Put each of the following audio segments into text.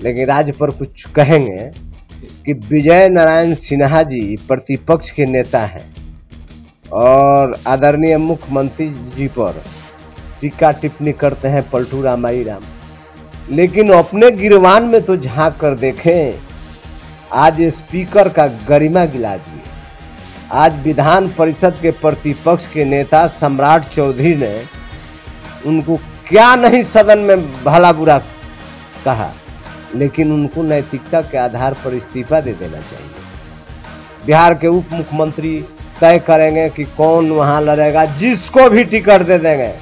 लेकिन राज्य पर कुछ कहेंगे कि विजय नारायण सिन्हा जी प्रतिपक्ष के नेता हैं और आदरणीय मुख्यमंत्री जी पर टीका टिप्पणी करते हैं पलटू रामाई राम, लेकिन अपने गिरवान में तो झांक कर देखें। आज स्पीकर का गरिमा गिला दिए। आज विधान परिषद के प्रतिपक्ष के नेता सम्राट चौधरी ने उनको क्या नहीं सदन में भला बुरा कहा, लेकिन उनको नैतिकता के आधार पर इस्तीफा दे देना चाहिए। बिहार के उप मुख्यमंत्री तय करेंगे कि कौन वहां लड़ेगा, जिसको भी टिकट दे देंगे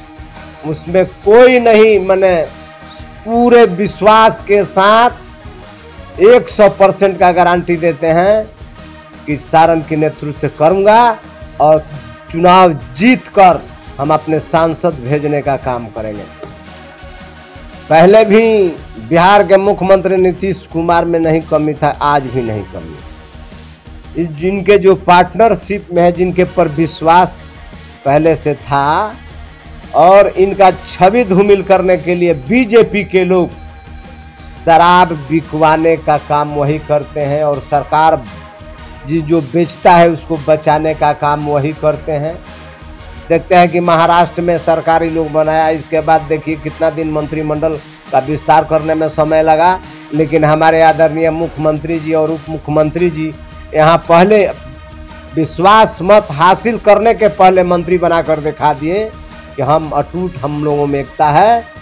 उसमें कोई नहीं, माने पूरे विश्वास के साथ 100% का गारंटी देते हैं कि सारण के नेतृत्व करूंगा और चुनाव जीत कर हम अपने सांसद भेजने का काम करेंगे। पहले भी बिहार के मुख्यमंत्री नीतीश कुमार में नहीं कमी था, आज भी नहीं कमी। इस जिनके जो पार्टनरशिप में है, जिनके पर विश्वास पहले से था और इनका छवि धूमिल करने के लिए बीजेपी के लोग शराब बिकवाने का काम वही करते हैं और सरकार जो बेचता है उसको बचाने का काम वही करते हैं। देखते हैं कि महाराष्ट्र में सरकारी लोग बनाया, इसके बाद देखिए कितना दिन मंत्रिमंडल का विस्तार करने में समय लगा, लेकिन हमारे आदरणीय मुख्यमंत्री जी और उप मुख्यमंत्री जी यहाँ पहले विश्वास मत हासिल करने के पहले मंत्री बनाकर दिखा दिए कि हम अटूट, हम लोगों में एकता है।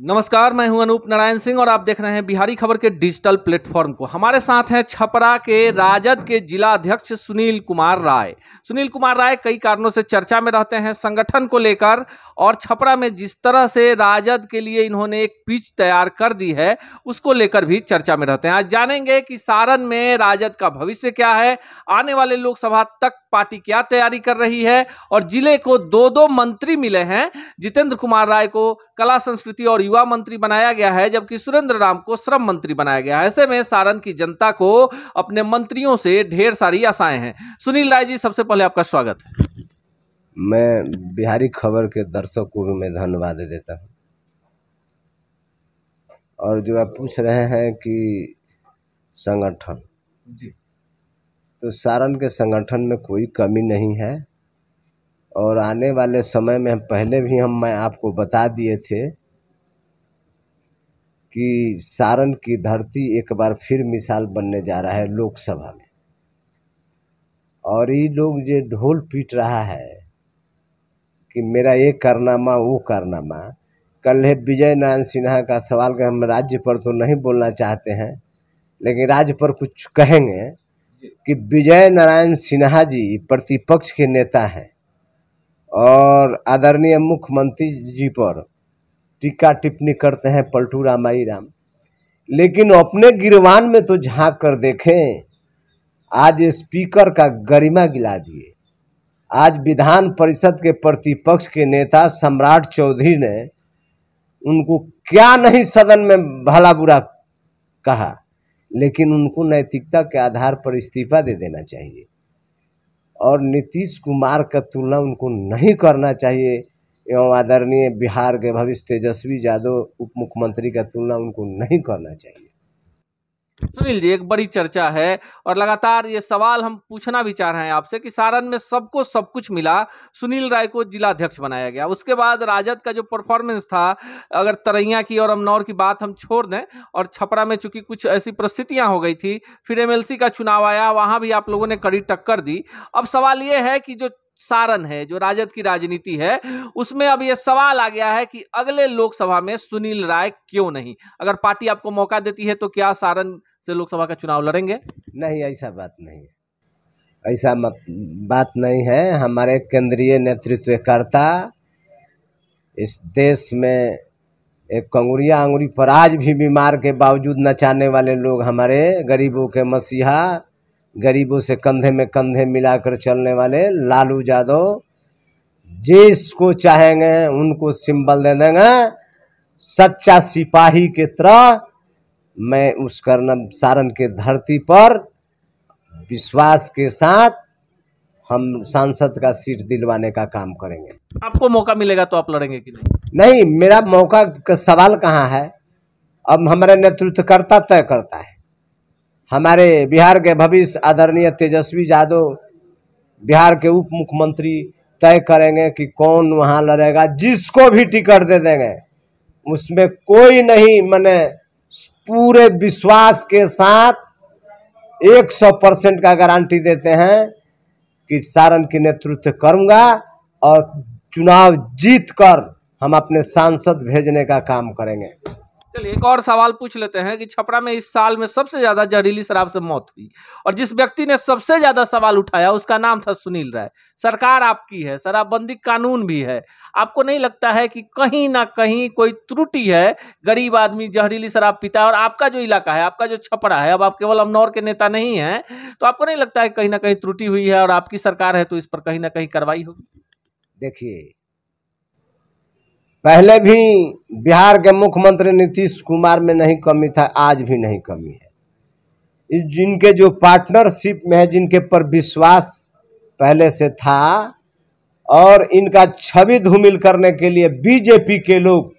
नमस्कार, मैं हूं अनूप नारायण सिंह और आप देख रहे हैं बिहारी खबर के डिजिटल प्लेटफॉर्म को। हमारे साथ हैं छपरा के राजद के जिला अध्यक्ष सुनील कुमार राय। सुनील कुमार राय कई कारणों से चर्चा में रहते हैं संगठन को लेकर, और छपरा में जिस तरह से राजद के लिए इन्होंने एक पिच तैयार कर दी है उसको लेकर भी चर्चा में रहते हैं। आज जानेंगे कि सारण में राजद का भविष्य क्या है, आने वाले लोकसभा तक पार्टी क्या तैयारी कर रही है, और जिले को 2 मंत्री मिले हैं। जितेंद्र कुमार राय को कला संस्कृति और युवा मंत्री बनाया गया है, जबकि सुरेंद्र राम को श्रम मंत्री बनाया गया है। ऐसे में सारण की जनता को अपने मंत्रियों से ढेर सारी आशाएं हैं। सुनील राय जी, सबसे पहले आपका स्वागत है। मैं बिहारी खबर के दर्शकों को मैं धन्यवाद देता हूं। और जो आप पूछ रहे हैं कि संगठन जी, तो सारण के संगठन में कोई कमी नहीं है और आने वाले समय में पहले भी मैं आपको बता दिए थे कि सारण की धरती एक बार फिर मिसाल बनने जा रहा है लोकसभा में। और ये लोग जो ढोल पीट रहा है कि मेरा ये कारनामा वो कारनामा, कल है विजय नारायण सिन्हा का सवाल का हम राज्य पर तो नहीं बोलना चाहते हैं, लेकिन राज्य पर कुछ कहेंगे कि विजय नारायण सिन्हा जी प्रतिपक्ष के नेता हैं और आदरणीय मुख्यमंत्री जी पर टीका टिप्पणी करते हैं पलटू रामाई राम, लेकिन अपने गिरवान में तो झांक कर देखें। आज स्पीकर का गरिमा गिला दिए। आज विधान परिषद के प्रतिपक्ष के नेता सम्राट चौधरी ने उनको क्या नहीं सदन में भला बुरा कहा, लेकिन उनको नैतिकता के आधार पर इस्तीफा दे देना चाहिए और नीतीश कुमार का तुलना उनको नहीं करना चाहिए, एवं आदरणीय बिहार के भविष्य तेजस्वी यादव उप मुख्यमंत्री का तुलना उनको नहीं करना चाहिए। सुनील जी, एक बड़ी चर्चा है और लगातार ये सवाल हम पूछना भी चाह रहे हैं आपसे कि सारण में सबको सब कुछ मिला, सुनील राय को जिला अध्यक्ष बनाया गया, उसके बाद राजद का जो परफॉर्मेंस था, अगर तरैया की और अमनौर की बात हम छोड़ दें, और छपरा में चूंकि कुछ ऐसी परिस्थितियां हो गई थी, फिर एमएलसी का चुनाव आया, वहां भी आप लोगों ने कड़ी टक्कर दी। अब सवाल ये है कि जो सारण है, जो राजद की राजनीति है, उसमें अब ये सवाल आ गया है कि अगले लोकसभा में सुनील राय क्यों नहीं? अगर पार्टी आपको मौका देती है तो क्या सारण से लोकसभा का चुनाव लड़ेंगे? नहीं, ऐसा बात नहीं है, ऐसा बात नहीं है। हमारे केंद्रीय नेतृत्वकर्ता इस देश में एक कंगुरिया आंगुरी पर आज भी बीमार के बावजूद नचाने वाले लोग, हमारे गरीबों के मसीहा, गरीबों से कंधे में कंधे मिलाकर चलने वाले लालू यादव, जिसको चाहेंगे उनको सिंबल दे देंगे। सच्चा सिपाही के तरह मैं उस सारण के धरती पर विश्वास के साथ हम सांसद का सीट दिलवाने का काम करेंगे। आपको मौका मिलेगा तो आप लड़ेंगे कि नहीं? नहीं, मेरा मौका का सवाल कहाँ है। अब हमारे नेतृत्वकर्ता तय करता है। हमारे बिहार के भविष्य आदरणीय तेजस्वी यादव बिहार के उप मुख्यमंत्री तय करेंगे कि कौन वहाँ लड़ेगा। जिसको भी टिकट दे देंगे उसमें कोई नहीं, मैंने पूरे विश्वास के साथ 100% का गारंटी देते हैं कि सारण की नेतृत्व करूंगा और चुनाव जीत कर हम अपने सांसद भेजने का काम करेंगे। चलिए एक और सवाल पूछ लेते हैं कि छपरा में इस साल में सबसे ज्यादा जहरीली शराब से मौत हुई और जिस व्यक्ति ने सबसे ज्यादा सवाल उठाया उसका नाम था सुनील राय। सरकार आपकी है, शराबबंदी कानून भी है, आपको नहीं लगता है कि कहीं ना कहीं कोई त्रुटि है? गरीब आदमी जहरीली शराब पीता है और आपका जो इलाका है, आपका जो छपरा है, अब आप केवल अमनौर के नेता नहीं हैं, तो आपको नहीं लगता है कहीं ना कहीं त्रुटि हुई है और आपकी सरकार है तो इस पर कहीं ना कहीं कार्रवाई होगी? देखिए, पहले भी बिहार के मुख्यमंत्री नीतीश कुमार में नहीं कमी था, आज भी नहीं कमी है। इस जिनके जो पार्टनरशिप में है, जिनके पर विश्वास पहले से था और इनका छवि धूमिल करने के लिए बीजेपी के लोग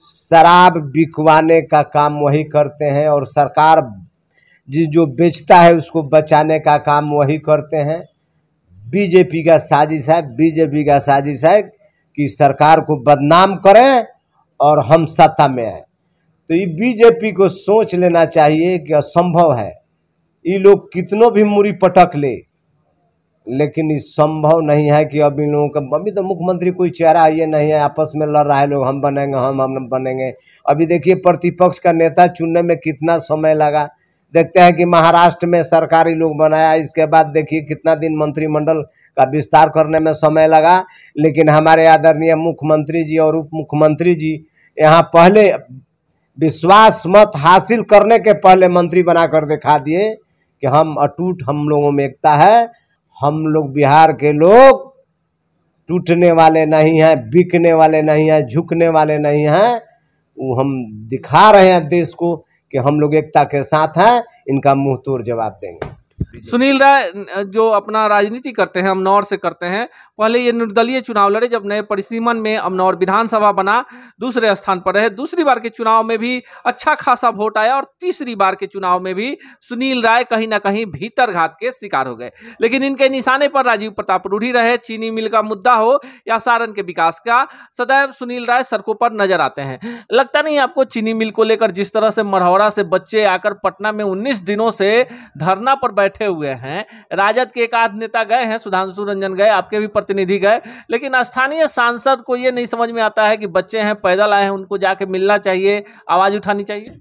शराब बिकवाने का काम वही करते हैं और सरकार जो बेचता है उसको बचाने का काम वही करते हैं। बीजेपी का साजिश है, बीजेपी का साजिश है कि सरकार को बदनाम करें और हम सत्ता में आए। तो ये बीजेपी को सोच लेना चाहिए कि असंभव है। ये लोग कितनों भी मुरी पटक ले, लेकिन ये संभव नहीं है कि अब इन लोगों का, अभी तो मुख्यमंत्री कोई चेहरा ये नहीं है, आपस में लड़ रहा है लोग, हम बनेंगे, हम बनेंगे। अभी देखिए प्रतिपक्ष का नेता चुनने में कितना समय लगा। देखते हैं कि महाराष्ट्र में सरकारी लोग बनाया, इसके बाद देखिए कितना दिन मंत्रिमंडल का विस्तार करने में समय लगा। लेकिन हमारे आदरणीय मुख्यमंत्री जी और उप मुख्यमंत्री जी यहाँ पहले विश्वास मत हासिल करने के पहले मंत्री बनाकर दिखा दिए कि हम अटूट, हम लोगों में एकता है, हम लोग बिहार के लोग टूटने वाले नहीं हैं, बिकने वाले नहीं हैं, झुकने वाले नहीं हैं। वो हम दिखा रहे हैं देश को कि हम लोग एकता के साथ हैं, इनका मुंह तोड़ जवाब देंगे। सुनील राय जो अपना राजनीति करते हैं, अमनौर से करते हैं, पहले ये निर्दलीय चुनाव लड़े, जब नए परिसीमन में अमनौर विधानसभा बना दूसरे स्थान पर रहे। दूसरी बार के चुनाव में भी अच्छा खासा वोट आया और तीसरी बार के चुनाव में भी सुनील राय कहीं ना कहीं भीतर घात के शिकार हो गए। लेकिन इनके निशाने पर राजीव प्रताप रूढ़ी रहे। चीनी मिल का मुद्दा हो या सारण के विकास का, सदैव सुनील राय सड़कों पर नजर आते हैं। लगता नहीं आपको चीनी मिल को लेकर जिस तरह से मरहौरा से बच्चे आकर पटना में 19 दिनों से धरना पर बैठे हुए हैं, राजद के एक आध नेता गए हैं, सुधांशु रंजन गए, आपके भी प्रतिनिधि गए, लेकिन स्थानीय सांसद को यह नहीं समझ में आता है कि बच्चे हैं, पैदल आए हैं, उनको जाके मिलना चाहिए, आवाज उठानी चाहिए।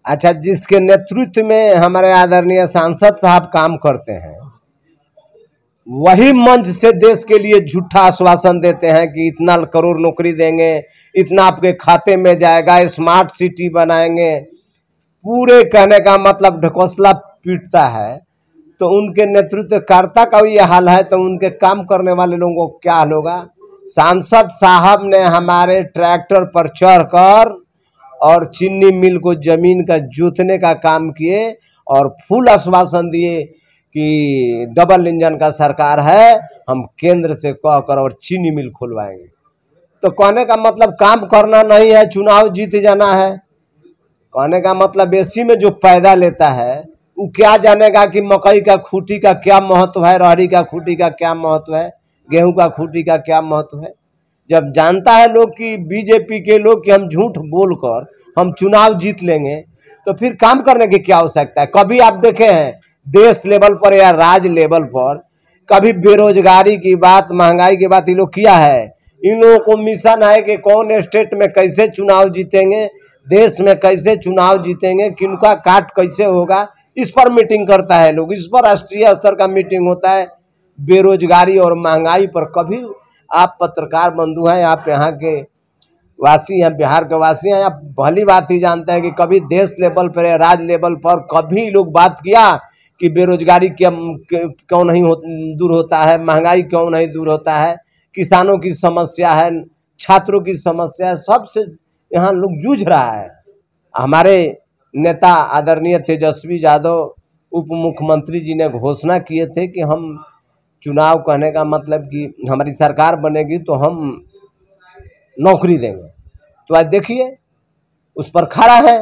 अच्छा, जिसके नेतृत्व में हमारे आदरणीय सांसद साहब काम करते हैं, वही मंच से देश के लिए झूठा आश्वासन देते हैं कि इतना करोड़ नौकरी देंगे, इतना आपके खाते में जाएगा, स्मार्ट सिटी बनाएंगे। पूरे कहने का मतलब ढकोसला पीटता है। तो उनके नेतृत्वकर्ता का ये हाल है तो उनके काम करने वाले लोगों को क्या हाल होगा। सांसद साहब ने हमारे ट्रैक्टर पर चढ़कर और चीनी मिल को जमीन का जोतने का काम किए और फुल आश्वासन दिए कि डबल इंजन का सरकार है, हम केंद्र से कहकर और चीनी मिल खुलवाएंगे। तो कहने का मतलब काम करना नहीं है, चुनाव जीत जाना है। कहने का मतलब एसी में जो पैदा लेता है वो क्या जानेगा कि मकई का खूंटी का क्या महत्व है, रहरी का खूंटी का क्या महत्व है, गेहूं का खूंटी का क्या महत्व है। जब जानता है लोग कि बीजेपी के लोग कि हम झूठ बोलकर हम चुनाव जीत लेंगे, तो फिर काम करने की क्या आवश्यकता है। कभी आप देखे हैं देश लेवल पर या राज्य लेवल पर कभी बेरोजगारी की बात, महंगाई की बात ये लोग किया है? इन लोगों को मिशन है कि कौन स्टेट में कैसे चुनाव जीतेंगे, देश में कैसे चुनाव जीतेंगे, किनका काट कैसे होगा, इस पर मीटिंग करता है लोग। इस पर राष्ट्रीय स्तर का मीटिंग होता है। बेरोजगारी और महंगाई पर कभी आप पत्रकार बंधु हैं, आप यहाँ के वासी हैं, बिहार के वासी हैं, आप भली बात ही जानते हैं कि कभी देश लेवल पर या राज्य लेवल पर कभी लोग बात किया कि बेरोजगारी क्यों नहीं दूर होता है, महंगाई क्यों नहीं दूर होता है, किसानों की समस्या है, छात्रों की समस्या है, सबसे यहाँ लोग जूझ रहा है। हमारे नेता आदरणीय तेजस्वी यादव उप मुख्यमंत्री जी ने घोषणा किए थे कि हम चुनाव कहने का मतलब कि हमारी सरकार बनेगी तो हम नौकरी देंगे। तो आज देखिए उस पर खड़ा है,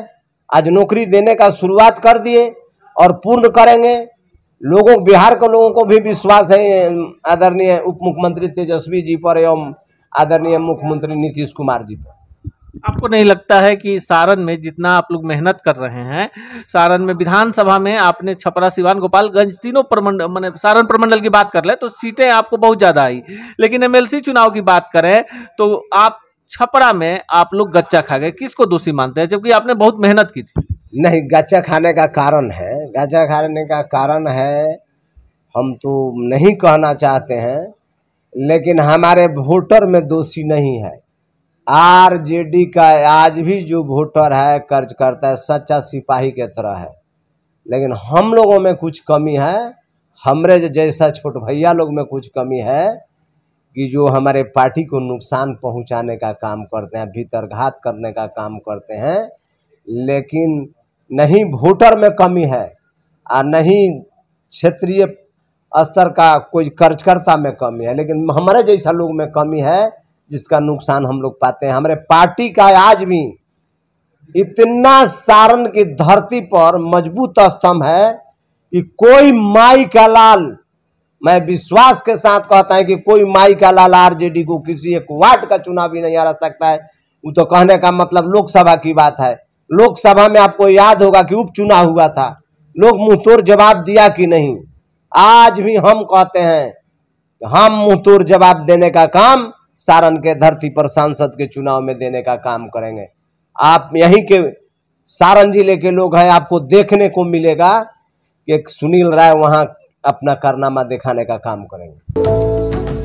आज नौकरी देने का शुरुआत कर दिए और पूर्ण करेंगे। लोगों, बिहार के लोगों को भी विश्वास है आदरणीय उप मुख्यमंत्री तेजस्वी जी पर एवं आदरणीय मुख्यमंत्री नीतीश कुमार जी पर। आपको नहीं लगता है कि सारण में जितना आप लोग मेहनत कर रहे हैं, सारण में विधानसभा में आपने छपरा, सिवान, गोपालगंज तीनों प्रमंडल, माने सारण प्रमंडल की बात कर ले तो सीटें आपको बहुत ज्यादा आई, लेकिन एमएलसी चुनाव की बात करें तो आप छपरा में आप लोग गच्चा खा गए। किसको दोषी मानते हैं, जबकि आपने बहुत मेहनत की थी? नहीं, गच्चा खाने का कारण है, गच्चा खाने का कारण है हम तो नहीं कहना चाहते हैं, लेकिन हमारे वोटर में दोषी नहीं है। आरजेडी का आज भी जो वोटर है कर्ज करता है, सच्चा सिपाही के तरह है, लेकिन हम लोगों में कुछ कमी है, हमरे जैसा छोट भैया लोग में कुछ कमी है कि जो हमारे पार्टी को नुकसान पहुंचाने का काम करते हैं, भीतरघात करने का काम करते हैं। लेकिन नहीं वोटर में कमी है और नहीं क्षेत्रीय स्तर का कोई कार्यकर्ता में कमी है, लेकिन हमारे जैसा लोग में कमी है जिसका नुकसान हम लोग पाते हैं। हमारे पार्टी का आज भी इतना सारण की धरती पर मजबूत स्तंभ है कि कोई माई का लाल, मैं विश्वास के साथ कहता है कि कोई माई का लाल आरजेडी को किसी एक वार्ड का चुनाव भी नहीं हरा सकता है। वो तो कहने का मतलब लोकसभा की बात है। लोकसभा में आपको याद होगा कि उपचुनाव हुआ था, लोग मुंहतोड़ जवाब दिया कि नहीं। आज भी हम कहते हैं हम मुंहतोड़ जवाब देने का काम सारण के धरती पर सांसद के चुनाव में देने का काम करेंगे। आप यहीं के सारण जिले के लोग हैं, आपको देखने को मिलेगा कि एक सुनील राय वहां अपना कारनामा दिखाने का काम करेंगे।